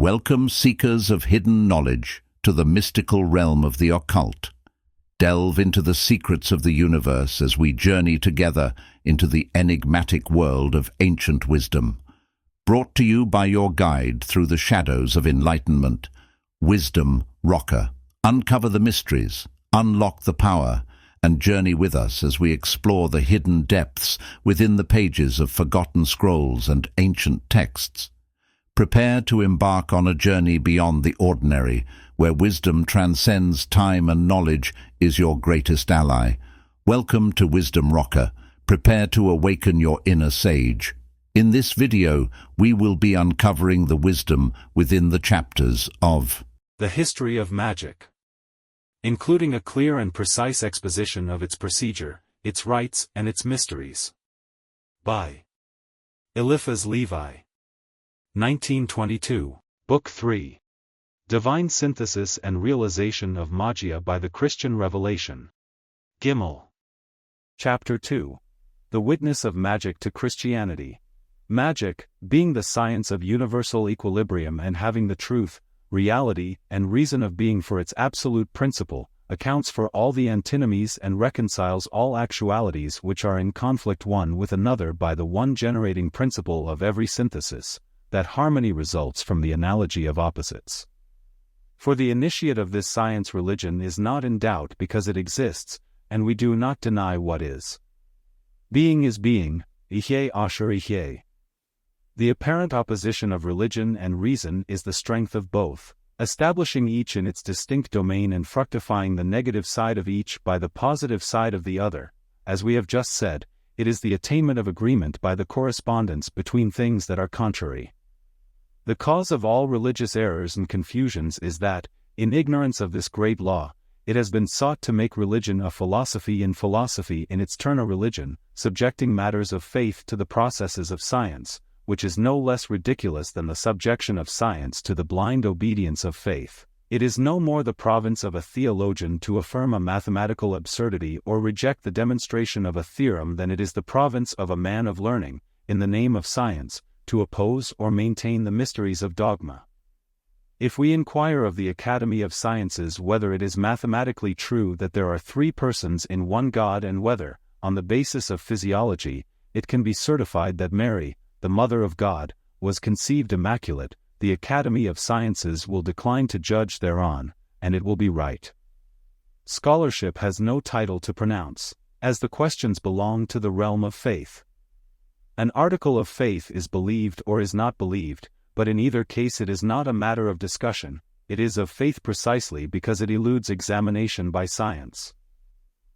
Welcome, seekers of hidden knowledge, to the mystical realm of the occult. Delve into the secrets of the universe as we journey together into the enigmatic world of ancient wisdom. Brought to you by your guide through the shadows of enlightenment, Wisdom Rocker. Uncover the mysteries, unlock the power, and journey with us as we explore the hidden depths within the pages of forgotten scrolls and ancient texts. Prepare to embark on a journey beyond the ordinary, where wisdom transcends time and knowledge is your greatest ally. Welcome to Wisdom Rocker. Prepare to awaken your inner sage. In this video, we will be uncovering the wisdom within the chapters of The History of Magic, including a clear and precise exposition of its procedure, its rites, and its mysteries. By Eliphas, Levi. 1922. Book 3. Divine Synthesis and Realization of Magia by the Christian Revelation. Gimel. Chapter 2. The Witness of Magic to Christianity. Magic, being the science of universal equilibrium and having the truth, reality, and reason of being for its absolute principle, accounts for all the antinomies and reconciles all actualities which are in conflict one with another by the one generating principle of every synthesis, that harmony results from the analogy of opposites. For the initiate of this science, religion is not in doubt because it exists, and we do not deny what is. Being is being, ihye asher ihye. The apparent opposition of religion and reason is the strength of both, establishing each in its distinct domain and fructifying the negative side of each by the positive side of the other. As we have just said, it is the attainment of agreement by the correspondence between things that are contrary. The cause of all religious errors and confusions is that, in ignorance of this great law, it has been sought to make religion a philosophy in its turn a religion, subjecting matters of faith to the processes of science, which is no less ridiculous than the subjection of science to the blind obedience of faith. It is no more the province of a theologian to affirm a mathematical absurdity or reject the demonstration of a theorem than it is the province of a man of learning, in the name of science, to oppose or maintain the mysteries of dogma. If we inquire of the Academy of Sciences whether it is mathematically true that there are three persons in one God, and whether, on the basis of physiology, it can be certified that Mary, the Mother of God, was conceived immaculate, the Academy of Sciences will decline to judge thereon, and it will be right. Scholarship has no title to pronounce, as the questions belong to the realm of faith. An article of faith is believed or is not believed, but in either case it is not a matter of discussion, it is of faith precisely because it eludes examination by science.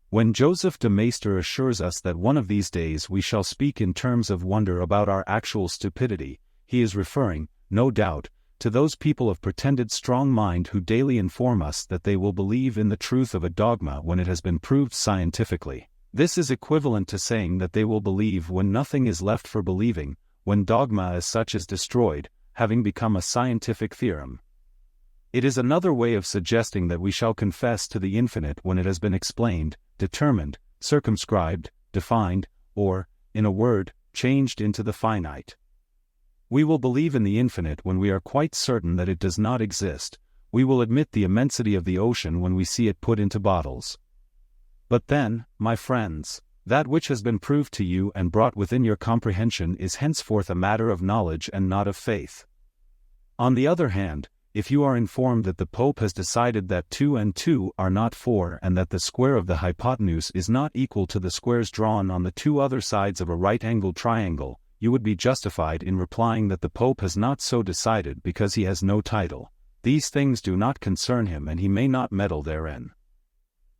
When Joseph de Maistre assures us that one of these days we shall speak in terms of wonder about our actual stupidity, he is referring, no doubt, to those people of pretended strong mind who daily inform us that they will believe in the truth of a dogma when it has been proved scientifically. This is equivalent to saying that they will believe when nothing is left for believing, when dogma as such is destroyed, having become a scientific theorem. It is another way of suggesting that we shall confess to the infinite when it has been explained, determined, circumscribed, defined, or, in a word, changed into the finite. We will believe in the infinite when we are quite certain that it does not exist. We will admit the immensity of the ocean when we see it put into bottles. But then, my friends, that which has been proved to you and brought within your comprehension is henceforth a matter of knowledge and not of faith. On the other hand, if you are informed that the Pope has decided that 2 and 2 are not 4 and that the square of the hypotenuse is not equal to the squares drawn on the two other sides of a right-angled triangle, you would be justified in replying that the Pope has not so decided because he has no title. These things do not concern him and he may not meddle therein.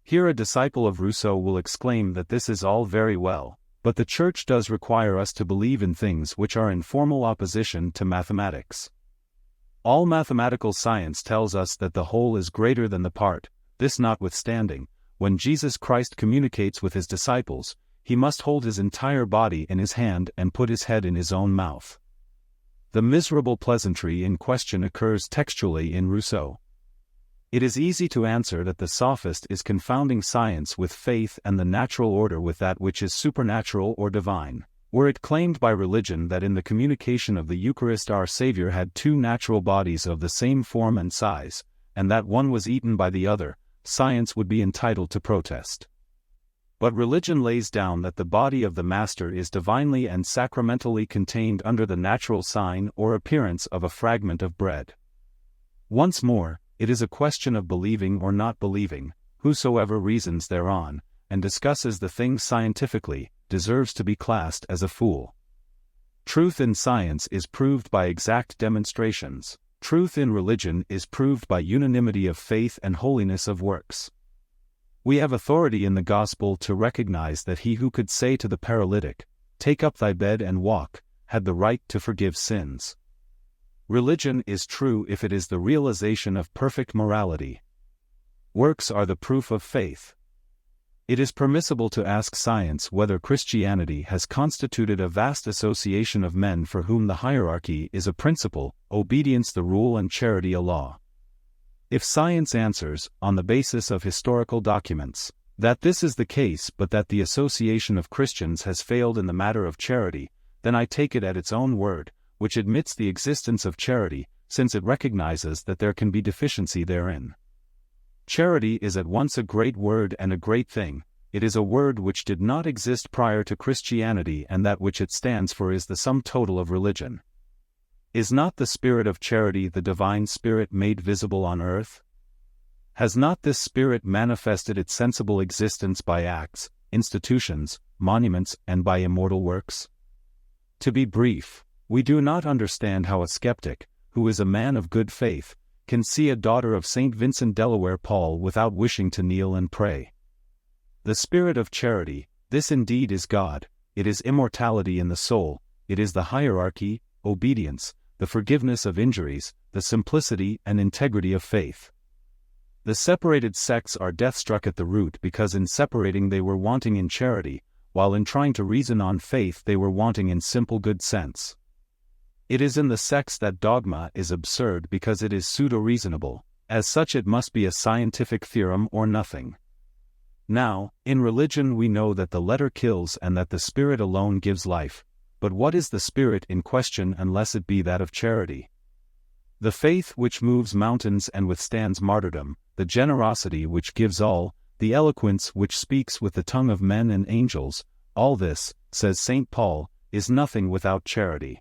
Here a disciple of Rousseau will exclaim that this is all very well, but the Church does require us to believe in things which are in formal opposition to mathematics. All mathematical science tells us that the whole is greater than the part. This notwithstanding, when Jesus Christ communicates with his disciples, he must hold his entire body in his hand and put his head in his own mouth. The miserable pleasantry in question occurs textually in Rousseau. It is easy to answer that the sophist is confounding science with faith and the natural order with that which is supernatural or divine. Were it claimed by religion that in the communication of the Eucharist our Savior had two natural bodies of the same form and size, and that one was eaten by the other, science would be entitled to protest. But religion lays down that the body of the Master is divinely and sacramentally contained under the natural sign or appearance of a fragment of bread. Once more, it is a question of believing or not believing. Whosoever reasons thereon, and discusses the thing scientifically, deserves to be classed as a fool. Truth in science is proved by exact demonstrations. Truth in religion is proved by unanimity of faith and holiness of works. We have authority in the gospel to recognize that he who could say to the paralytic, "Take up thy bed and walk," had the right to forgive sins. Religion is true if it is the realization of perfect morality. Works are the proof of faith. It is permissible to ask science whether Christianity has constituted a vast association of men for whom the hierarchy is a principle, obedience the rule and charity a law. If science answers, on the basis of historical documents, that this is the case but that the association of Christians has failed in the matter of charity, then I take it at its own word, which admits the existence of charity, since it recognizes that there can be deficiency therein. Charity is at once a great word and a great thing. It is a word which did not exist prior to Christianity, and that which it stands for is the sum total of religion. Is not the spirit of charity the divine spirit made visible on earth? Has not this spirit manifested its sensible existence by acts, institutions, monuments, and by immortal works? To be brief, we do not understand how a skeptic, who is a man of good faith, can see a daughter of St. Vincent Delaware Paul without wishing to kneel and pray. The spirit of charity, this indeed is God, it is immortality in the soul, it is the hierarchy, obedience, the forgiveness of injuries, the simplicity and integrity of faith. The separated sects are death-struck at the root because in separating they were wanting in charity, while in trying to reason on faith they were wanting in simple good sense. It is in the sects that dogma is absurd because it is pseudo-reasonable. As such it must be a scientific theorem or nothing. Now, in religion we know that the letter kills and that the spirit alone gives life, but what is the spirit in question unless it be that of charity? The faith which moves mountains and withstands martyrdom, the generosity which gives all, the eloquence which speaks with the tongue of men and angels, all this, says St. Paul, is nothing without charity.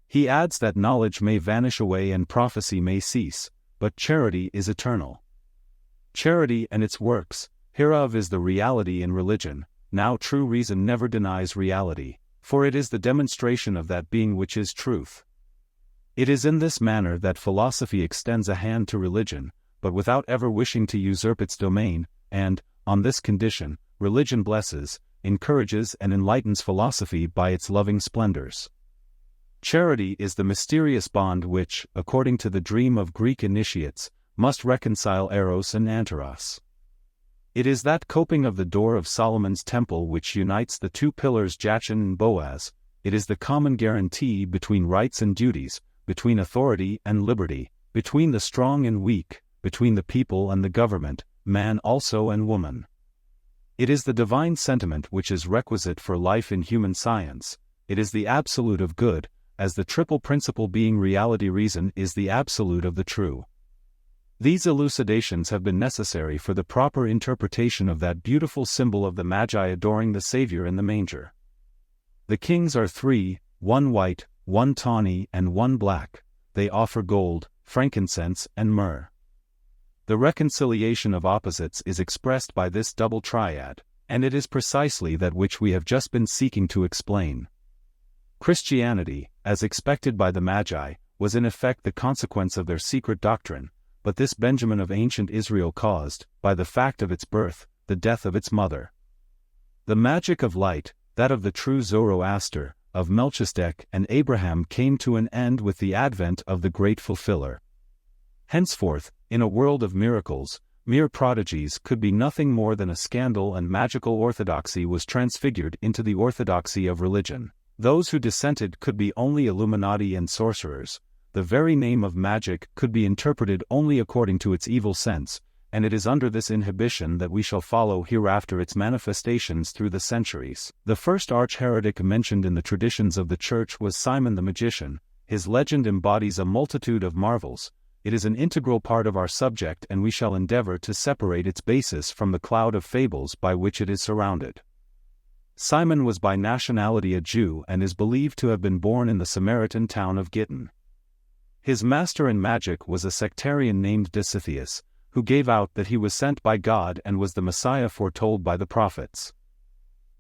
He adds that knowledge may vanish away and prophecy may cease, but charity is eternal. Charity and its works, hereof is the reality in religion. Now true reason never denies reality, for it is the demonstration of that being which is truth. It is in this manner that philosophy extends a hand to religion, but without ever wishing to usurp its domain, and, on this condition, religion blesses, encourages and enlightens philosophy by its loving splendors. Charity is the mysterious bond which, according to the dream of Greek initiates, must reconcile Eros and Anteros. It is that coping of the door of Solomon's temple which unites the two pillars Jachin and Boaz. It is the common guarantee between rights and duties, between authority and liberty, between the strong and weak, between the people and the government, man also and woman. It is the divine sentiment which is requisite for life in human science. It is the absolute of good, as the triple principle being reality reason is the absolute of the true. These elucidations have been necessary for the proper interpretation of that beautiful symbol of the Magi adoring the Savior in the manger. The kings are three, one white, one tawny and one black. They offer gold, frankincense and myrrh. The reconciliation of opposites is expressed by this double triad, and it is precisely that which we have just been seeking to explain. Christianity, as expected by the Magi, was in effect the consequence of their secret doctrine, but this Benjamin of ancient Israel caused, by the fact of its birth, the death of its mother. The magic of light, that of the true Zoroaster, of Melchizedek and Abraham came to an end with the advent of the great fulfiller. Henceforth, in a world of miracles, mere prodigies could be nothing more than a scandal, and magical orthodoxy was transfigured into the orthodoxy of religion. Those who dissented could be only Illuminati and sorcerers. The very name of magic could be interpreted only according to its evil sense, and it is under this inhibition that we shall follow hereafter its manifestations through the centuries. The first arch-heretic mentioned in the traditions of the Church was Simon the magician. His legend embodies a multitude of marvels. It is an integral part of our subject, and we shall endeavor to separate its basis from the cloud of fables by which it is surrounded. Simon was by nationality a Jew and is believed to have been born in the Samaritan town of Gittin. His master in magic was a sectarian named Disitheus, who gave out that he was sent by God and was the Messiah foretold by the prophets.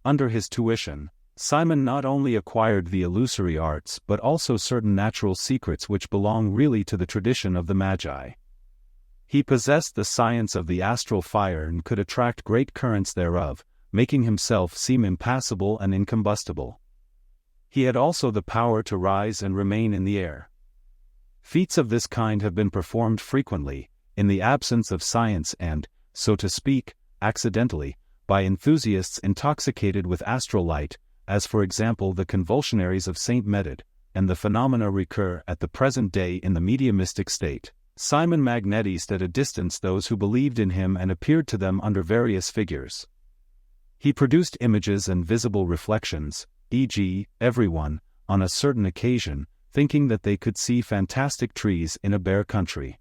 Under his tuition, Simon not only acquired the illusory arts but also certain natural secrets which belong really to the tradition of the Magi. He possessed the science of the astral fire and could attract great currents thereof, making himself seem impassible and incombustible. He had also the power to rise and remain in the air. Feats of this kind have been performed frequently, in the absence of science and, so to speak, accidentally, by enthusiasts intoxicated with astral light, as for example the convulsionaries of Saint Medard, and the phenomena recur at the present day in the mediumistic state. Simon magnetized at a distance those who believed in him and appeared to them under various figures. He produced images and visible reflections, e.g., everyone, on a certain occasion, thinking that they could see fantastic trees in a bare country.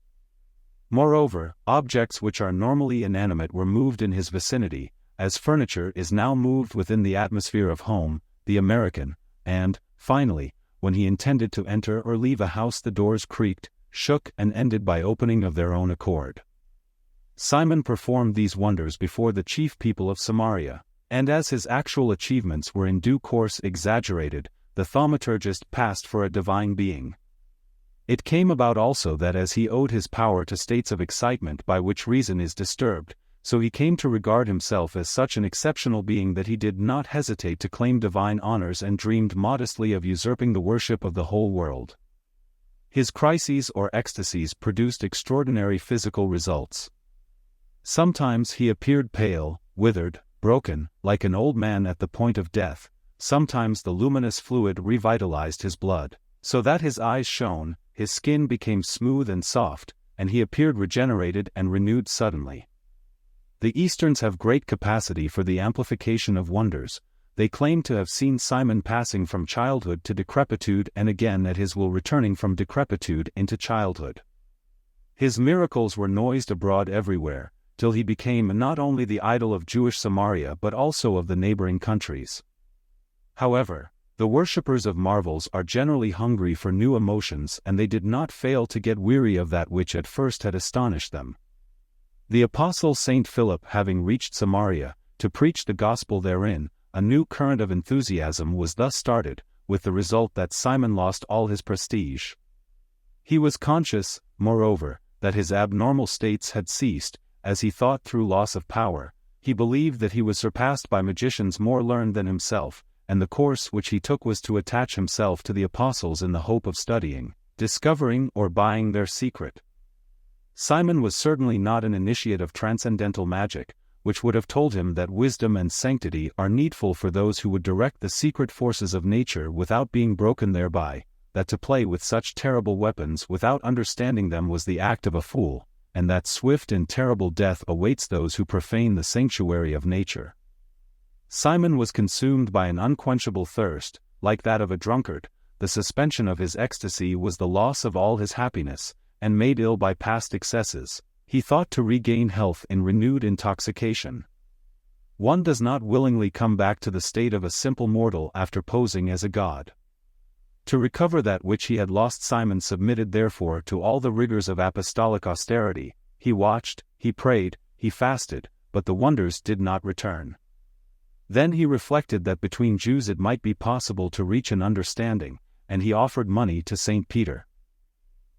Moreover, objects which are normally inanimate were moved in his vicinity, as furniture is now moved within the atmosphere of home, the American, and, finally, when he intended to enter or leave a house the doors creaked, shook and ended by opening of their own accord. Simon performed these wonders before the chief people of Samaria, and as his actual achievements were in due course exaggerated, the thaumaturgist passed for a divine being. It came about also that as he owed his power to states of excitement by which reason is disturbed, so he came to regard himself as such an exceptional being that he did not hesitate to claim divine honors and dreamed modestly of usurping the worship of the whole world. His crises or ecstasies produced extraordinary physical results. Sometimes he appeared pale, withered, broken, like an old man at the point of death. Sometimes the luminous fluid revitalized his blood, so that his eyes shone, his skin became smooth and soft, and he appeared regenerated and renewed suddenly. The Easterns have great capacity for the amplification of wonders. They claim to have seen Simon passing from childhood to decrepitude and again at his will returning from decrepitude into childhood. His miracles were noised abroad everywhere, till he became not only the idol of Jewish Samaria but also of the neighboring countries. However, the worshippers of marvels are generally hungry for new emotions, and they did not fail to get weary of that which at first had astonished them. The apostle Saint Philip having reached Samaria, to preach the gospel therein, a new current of enthusiasm was thus started, with the result that Simon lost all his prestige. He was conscious, moreover, that his abnormal states had ceased, as he thought through loss of power. He believed that he was surpassed by magicians more learned than himself, and the course which he took was to attach himself to the apostles in the hope of studying, discovering or buying their secret. Simon was certainly not an initiate of transcendental magic, which would have told him that wisdom and sanctity are needful for those who would direct the secret forces of nature without being broken thereby, that to play with such terrible weapons without understanding them was the act of a fool, and that swift and terrible death awaits those who profane the sanctuary of nature. Simon was consumed by an unquenchable thirst, like that of a drunkard. The suspension of his ecstasy was the loss of all his happiness, and made ill by past excesses. He thought to regain health in renewed intoxication. One does not willingly come back to the state of a simple mortal after posing as a god. To recover that which he had lost, Simon submitted therefore to all the rigors of apostolic austerity. He watched, he prayed, he fasted, but the wonders did not return. Then he reflected that between Jews it might be possible to reach an understanding, and he offered money to St. Peter.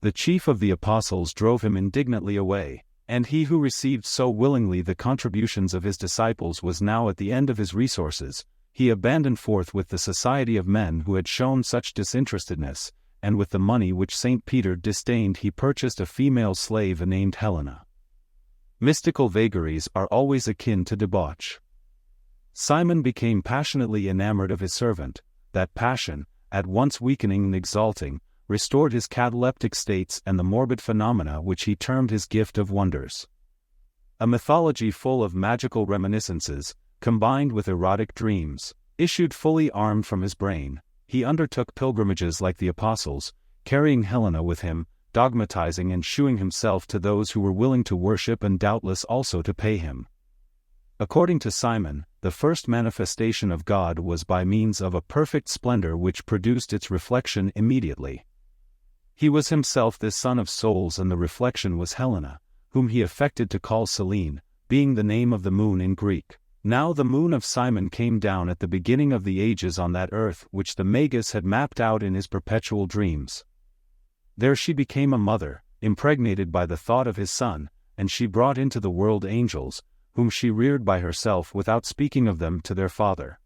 The chief of the apostles drove him indignantly away, and he who received so willingly the contributions of his disciples was now at the end of his resources. He abandoned forthwith the society of men who had shown such disinterestedness, and with the money which St. Peter disdained he purchased a female slave named Helena. Mystical vagaries are always akin to debauch. Simon became passionately enamored of his servant. That passion, at once weakening and exalting, restored his cataleptic states and the morbid phenomena which he termed his gift of wonders. a mythology full of magical reminiscences, combined with erotic dreams. Issued fully armed from his brain, he undertook pilgrimages like the apostles, carrying Helena with him, dogmatizing and shewing himself to those who were willing to worship and doubtless also to pay him. According to Simon, the first manifestation of God was by means of a perfect splendor which produced its reflection immediately. He was himself this son of souls, and the reflection was Helena, whom he affected to call Selene, being the name of the moon in Greek. Now the moon of Simon came down at the beginning of the ages on that earth which the Magus had mapped out in his perpetual dreams. There she became a mother, impregnated by the thought of his son, and she brought into the world angels, whom she reared by herself without speaking of them to their father.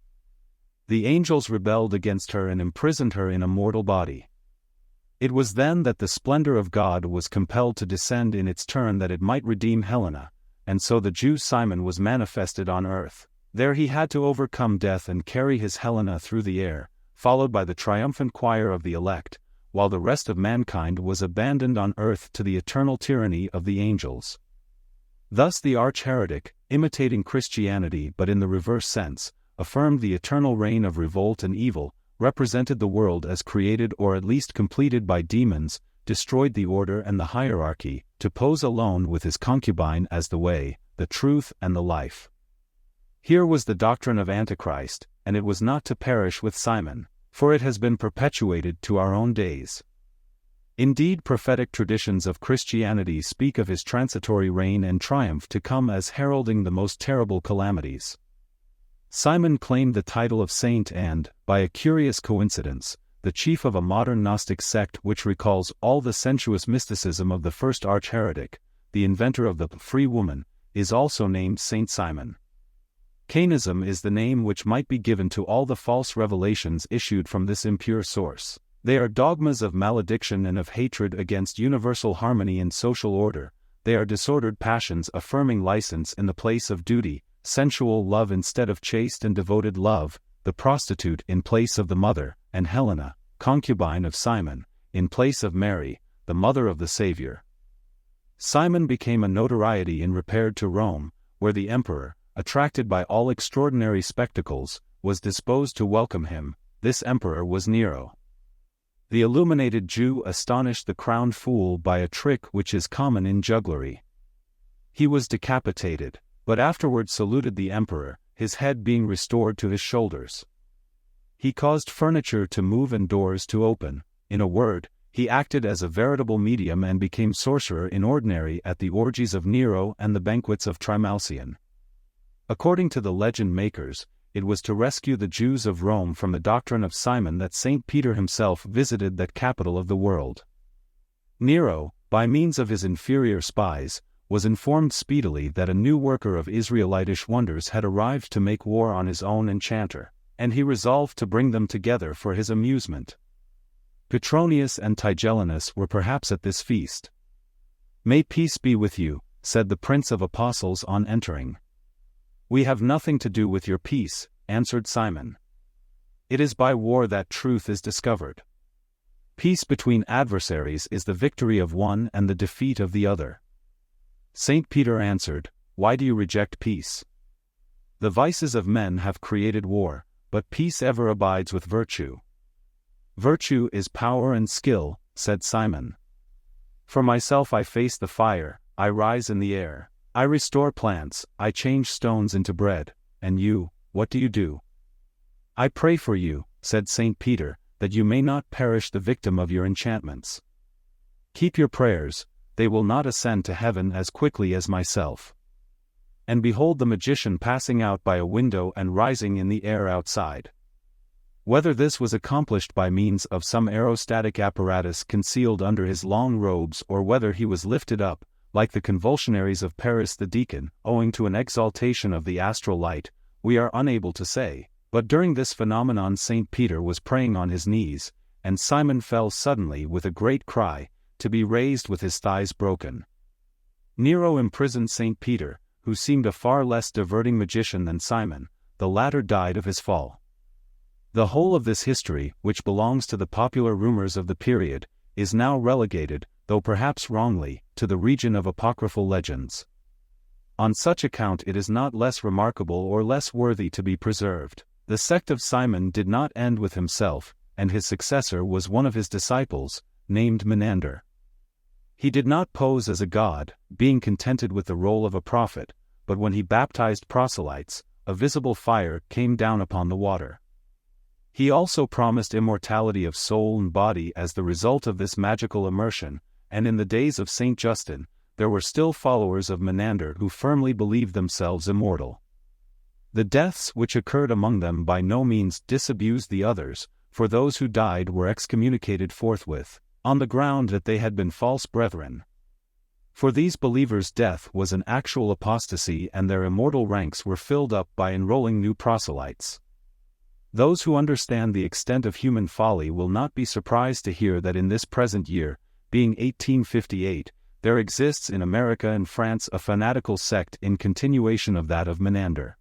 The angels rebelled against her and imprisoned her in a mortal body. It was then that the splendor of God was compelled to descend in its turn that it might redeem Helena, and so the Jew Simon was manifested on earth. There he had to overcome death and carry his Helena through the air, followed by the triumphant choir of the elect, while the rest of mankind was abandoned on earth to the eternal tyranny of the angels. Thus the arch-heretic, imitating Christianity but in the reverse sense, affirmed the eternal reign of revolt and evil, represented the world as created or at least completed by demons, destroyed the order and the hierarchy, to pose alone with his concubine as the way, the truth and the life. Here was the doctrine of Antichrist, and it was not to perish with Simon, for it has been perpetuated to our own days. Indeed, prophetic traditions of Christianity speak of his transitory reign and triumph to come as heralding the most terrible calamities. Simon claimed the title of saint and, by a curious coincidence, the chief of a modern Gnostic sect which recalls all the sensuous mysticism of the first arch-heretic, the inventor of the free woman, is also named Saint Simon. Cainism is the name which might be given to all the false revelations issued from this impure source. They are dogmas of malediction and of hatred against universal harmony and social order. They are disordered passions affirming license in the place of duty, sensual love instead of chaste and devoted love, the prostitute in place of the mother, and Helena, concubine of Simon, in place of Mary, the mother of the Savior. Simon became a notoriety and repaired to Rome, where the emperor, attracted by all extraordinary spectacles, was disposed to welcome him. This emperor was Nero. The illuminated Jew astonished the crowned fool by a trick which is common in jugglery. He was decapitated, but afterward saluted the emperor, his head being restored to his shoulders. He caused furniture to move and doors to open. In a word, he acted as a veritable medium and became sorcerer in ordinary at the orgies of Nero and the banquets of Trimalcion. According to the legend makers, it was to rescue the Jews of Rome from the doctrine of Simon that St. Peter himself visited that capital of the world. Nero, by means of his inferior spies, was informed speedily that a new worker of Israelitish wonders had arrived to make war on his own enchanter, and he resolved to bring them together for his amusement. Petronius and Tigellinus were perhaps at this feast. "May peace be with you," said the Prince of Apostles on entering. "We have nothing to do with your peace," answered Simon. "It is by war that truth is discovered. Peace between adversaries is the victory of one and the defeat of the other." St. Peter answered, "Why do you reject peace? The vices of men have created war, but peace ever abides with virtue." "Virtue is power and skill," said Simon. "For myself I face the fire, I rise in the air. I restore plants, I change stones into bread, and you, what do you do?" "I pray for you," said St. Peter, "that you may not perish the victim of your enchantments. Keep your prayers, they will not ascend to heaven as quickly as myself." And behold the magician passing out by a window and rising in the air outside. Whether this was accomplished by means of some aerostatic apparatus concealed under his long robes or whether he was lifted up, like the convulsionaries of Paris the deacon, owing to an exaltation of the astral light, we are unable to say, but during this phenomenon St. Peter was praying on his knees, and Simon fell suddenly with a great cry, to be raised with his thighs broken. Nero imprisoned St. Peter, who seemed a far less diverting magician than Simon. The latter died of his fall. The whole of this history, which belongs to the popular rumors of the period, is now relegated, though perhaps wrongly, to the region of apocryphal legends. On such account it is not less remarkable or less worthy to be preserved. The sect of Simon did not end with himself, and his successor was one of his disciples, named Menander. He did not pose as a god, being contented with the role of a prophet, but when he baptized proselytes, a visible fire came down upon the water. He also promised immortality of soul and body as the result of this magical immersion, and in the days of Saint Justin, there were still followers of Menander who firmly believed themselves immortal. The deaths which occurred among them by no means disabused the others, for those who died were excommunicated forthwith, on the ground that they had been false brethren. For these believers death was an actual apostasy and their immortal ranks were filled up by enrolling new proselytes. Those who understand the extent of human folly will not be surprised to hear that in this present year, being 1858, there exists in America and France a fanatical sect in continuation of that of Menander.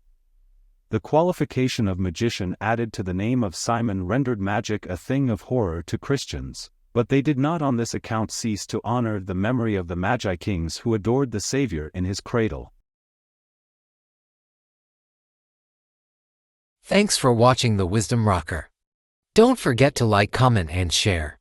The qualification of magician added to the name of Simon rendered magic a thing of horror to Christians, but they did not on this account cease to honor the memory of the Magi kings who adored the Savior in his cradle. Thanks for watching the Wisdom Rocker. Don't forget to like, comment, and share.